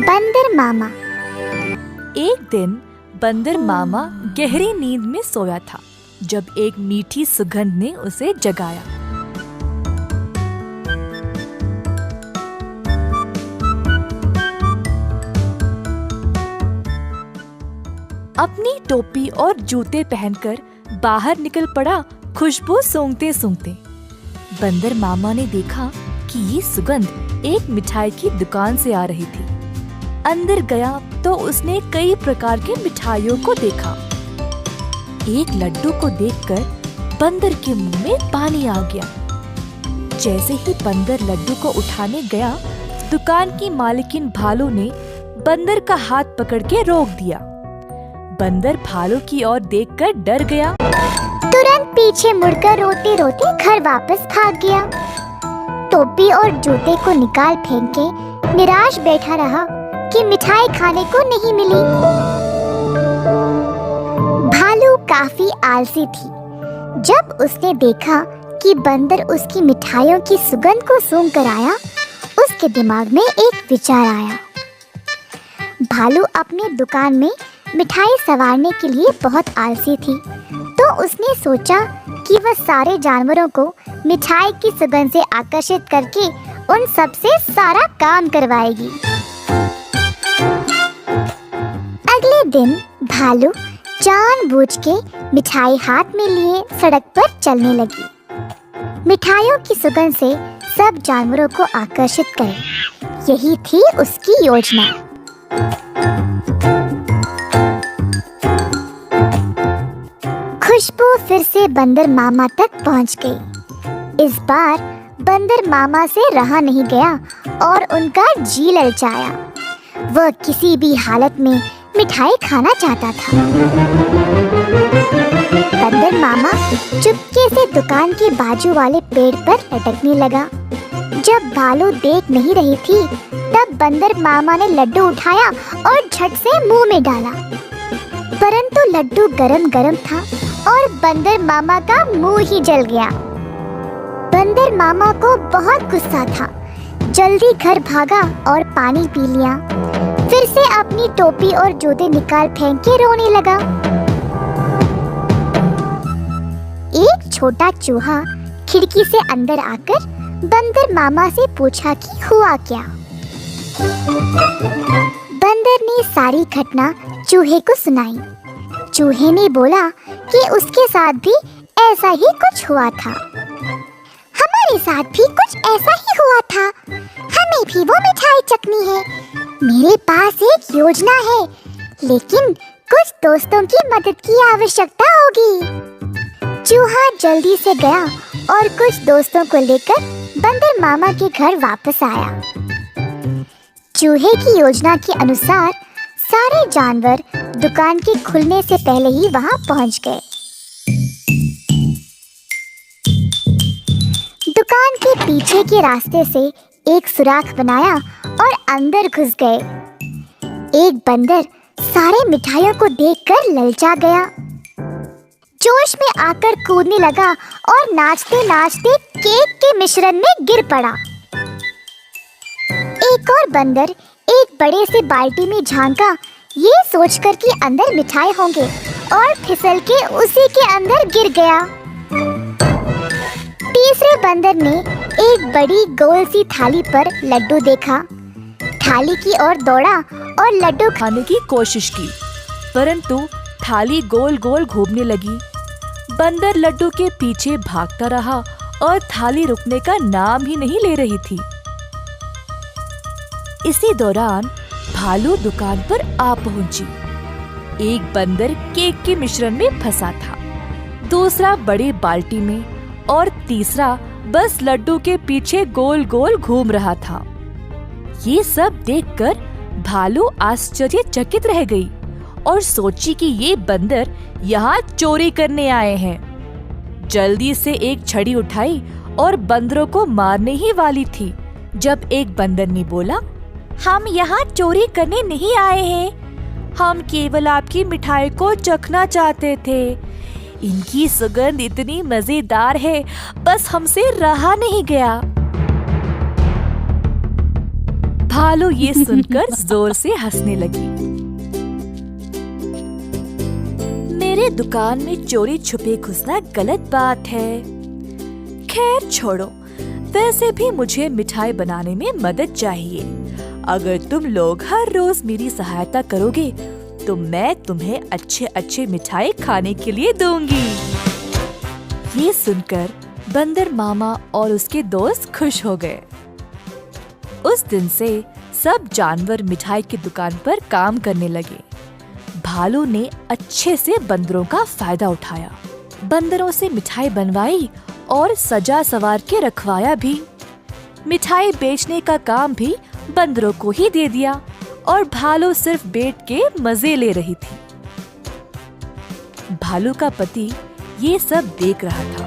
बंदर मामा। एक दिन बंदर मामा गहरी नींद में सोया था जब एक मीठी सुगंध ने उसे जगाया। अपनी टोपी और जूते पहनकर बाहर निकल पड़ा खुशबू सूंघते सूंघते। बंदर मामा ने देखा कि ये सुगंध एक मिठाई की दुकान से आ रही थी। अंदर गया तो उसने कई प्रकार के मिठाइयों को देखा। एक लड्डू को देखकर बंदर के मुंह में पानी आ गया। जैसे ही बंदर लड्डू को उठाने गया, दुकान की मालकिन भालू ने बंदर का हाथ पकड़ के रोक दिया। बंदर भालू की ओर देखकर डर गया। तुरंत पीछे मुड़कर रोते रोते घर वापस भाग गया। टोपी और जूते को निकाल फेंक के निराश बैठा रहा कि मिठाई खाने को नहीं मिली। भालू काफी आलसी थी। जब उसने देखा कि बंदर उसकी मिठाइयों की सुगंध को सूंघ कर आया, उसके दिमाग में एक विचार आया। भालू अपनी दुकान में मिठाई संवारने के लिए बहुत आलसी थी, तो उसने सोचा कि वह सारे जानवरों को मिठाई की सुगंध से आकर्षित करके उन सब से सारा काम करवाएगी। अगले दिन भालू जानबूझ के मिठाई हाथ में लिए सड़क पर चलने लगी। मिठाइयों की सुगंध से सब जानवरों को आकर्षित करे, यही थी उसकी योजना। खुशबू फिर से बंदर मामा तक पहुंच गई। इस बार बंदर मामा से रहा नहीं गया और उनका जी ललचाया। वह किसी भी हालत में मिठाई खाना चाहता था। बंदर मामा चुपके से दुकान के बाजू वाले पेड़ पर लटकने लगा। जब भालू देख नहीं रही थी, तब बंदर मामा ने लड्डू उठाया और झट से मुंह में डाला। परंतु लड्डू गरम गरम था और बंदर मामा का मुंह ही जल गया। बंदर मामा को बहुत गुस्सा था। जल्दी घर भागा और पानी पी लिया। फिर से अपनी टोपी और जूते निकाल फेंक के रोने लगा। एक छोटा चूहा खिड़की से अंदर आकर बंदर मामा से पूछा कि हुआ क्या। बंदर ने सारी घटना चूहे को सुनाई। चूहे ने बोला कि उसके साथ भी ऐसा ही कुछ हुआ था। हमारे साथ भी कुछ ऐसा ही हुआ था। हमें भी वो मिठाई चखनी है। मेरे पास एक योजना है, लेकिन कुछ दोस्तों की मदद की आवश्यकता होगी। चूहा जल्दी से गया और कुछ दोस्तों को लेकर बंदर मामा के घर वापस आया। चूहे की योजना के अनुसार सारे जानवर दुकान के खुलने से पहले ही वहां पहुंच गए। दुकान के पीछे के रास्ते से एक सुराख बनाया और अंदर घुस गए। एक बंदर सारे मिठाइयों को देखकर ललचा गया। जोश में आकर कूदने लगा और नाचते नाचते केक के मिश्रण में गिर पड़ा। एक और बंदर एक बड़े से बाल्टी में झांका, ये सोचकर कि अंदर मिठाई होंगे, और फिसल के उसी के अंदर गिर गया। तीसरे बंदर ने एक बड़ी गोल सी थाली पर लड्डू देखा। थाली की ओर दौड़ा और लड्डू खाने की कोशिश की, परंतु थाली गोल गोल घूमने लगी। बंदर लड्डू के पीछे भागता रहा और थाली रुकने का नाम ही नहीं ले रही थी। इसी दौरान भालू दुकान पर आ पहुंची। एक बंदर केक के मिश्रण में फंसा था, दूसरा बड़े बाल्टी में और तीसरा बस लड्डू के पीछे गोल गोल घूम रहा था। ये सब देखकर भालू आश्चर्यचकित रह गई और सोची कि ये बंदर यहाँ चोरी करने आए हैं। जल्दी से एक छड़ी उठाई और बंदरों को मारने ही वाली थी, जब एक बंदर ने बोला, हम यहाँ चोरी करने नहीं आए हैं। हम केवल आपकी मिठाई को चखना चाहते थे। इनकी सुगंध इतनी मजेदार है, बस हमसे रहा नहीं गया। भालू ये सुनकर जोर से हंसने लगी। मेरे दुकान में चोरी छुपे घुसना गलत बात है। खैर छोड़ो, वैसे भी मुझे मिठाई बनाने में मदद चाहिए। अगर तुम लोग हर रोज मेरी सहायता करोगे तो मैं तुम्हें अच्छे अच्छे मिठाई खाने के लिए दूंगी। ये सुनकर बंदर मामा और उसके दोस्त खुश हो गए। उस दिन से सब जानवर मिठाई की दुकान पर काम करने लगे। भालू ने अच्छे से बंदरों का फायदा उठाया, बंदरों से मिठाई बनवाई और सजा सवार के रखवाया भी। मिठाई बेचने का काम भी बंदरों को ही दे दिया और भालू सिर्फ बैठ के मजे ले रही थी। भालू का पति ये सब देख रहा था।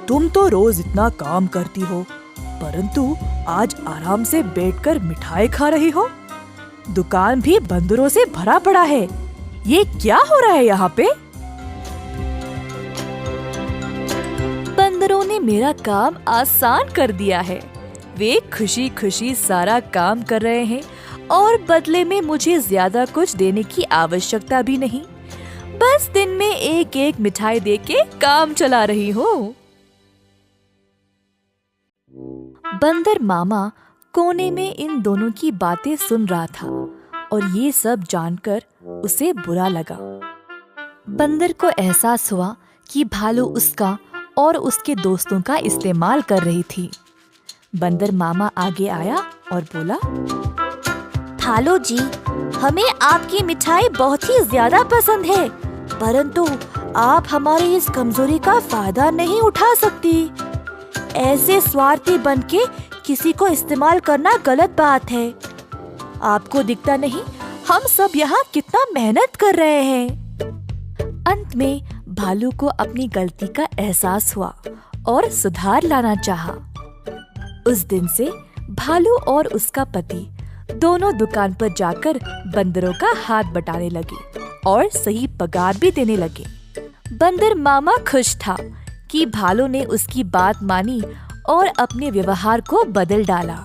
तुम तो रोज इतना काम करती हो, परंतु आज आराम से बैठकर मिठाई खा रही हो। दुकान भी बंदरों से भरा पड़ा है। ये क्या हो रहा है यहाँ पे? बंदरों ने मेरा काम आसान कर दिया है। वे खुशी खुशी सारा काम कर रहे हैं और बदले में मुझे ज्यादा कुछ देने की आवश्यकता भी नहीं। बस दिन में एक एक मिठाई देके काम चला रही हूँ। बंदर मामा कोने में इन दोनों की बातें सुन रहा था और ये सब जानकर उसे बुरा लगा। बंदर को एहसास हुआ कि भालू उसका और उसके दोस्तों का इस्तेमाल कर रही थी। बंदर मामा आगे आया और बोला, भालू जी, हमें आपकी मिठाई बहुत ही ज्यादा पसंद है, परंतु आप हमारी इस कमजोरी का फायदा नहीं उठा सकती। ऐसे स्वार्थी बनके किसी को इस्तेमाल करना गलत बात है। आपको दिखता नहीं हम सब यहाँ कितना मेहनत कर रहे हैं। अंत में भालू को अपनी गलती का एहसास हुआ और सुधार लाना चाहा। उस दिन से भालू और उसका पति दोनों दुकान पर जाकर बंदरों का हाथ बटाने लगे और सही पगार भी देने लगे। बंदर मामा खुश था कि भालू ने उसकी बात मानी और अपने व्यवहार को बदल डाला।